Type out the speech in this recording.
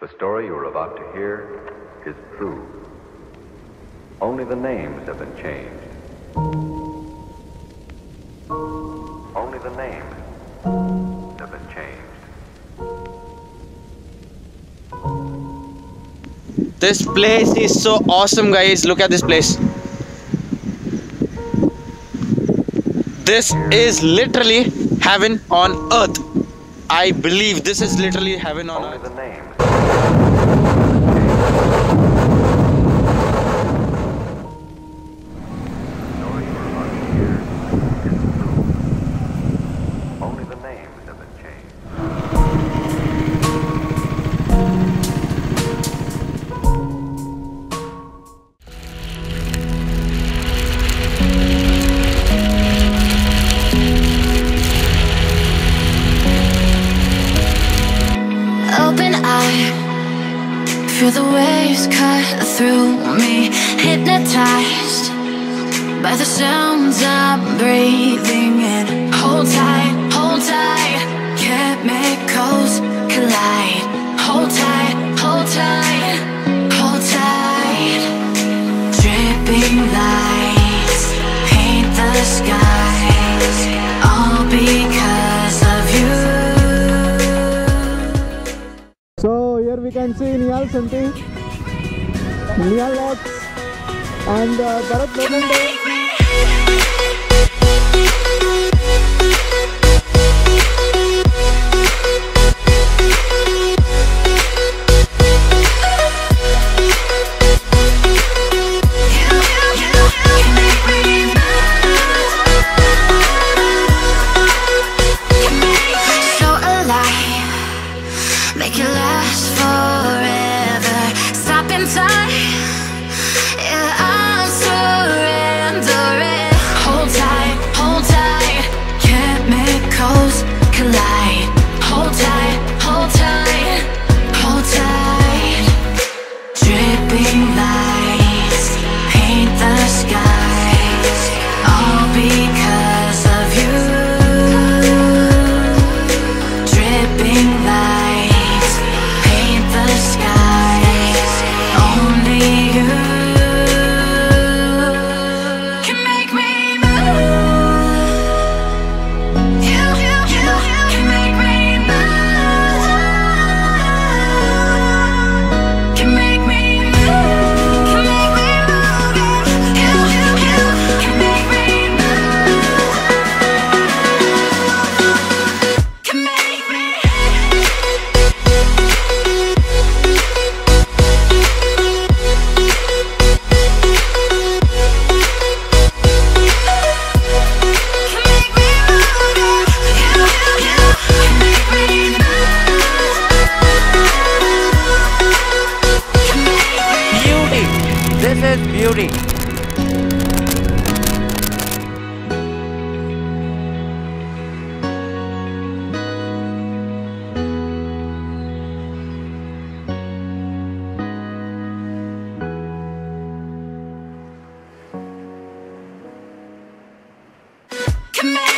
The story you are about to hear is true. Only the names have been changed. Only the names have been changed. This place is so awesome, guys. Look at this place. This is literally heaven on earth. I believe this is literally heaven on Only earth. the names. The story you are about to hear is true. Only the names have been changed. Open eye, feel the waves cut through me. Hypnotized by the sounds I'm breathing in. Hold tight, chemicals collide. Hold tight, hold tight, hold tight. Dripping lights paint the skies, all because of you. So here we can see Nihal something, Nihal Locks and Bharat Logan. Make it last forever. Stop in time. Yeah, I'm surrendering. Hold tight, chemicals collide. Hold tight, hold tight, hold tight. Dripping lights paint the skies, all because of you. Dripping lights paint the skies, only you can make me move. You can make me move. Can make me move. Can make me move. You can make me move. Can make me. Beauty. This is beauty. Can make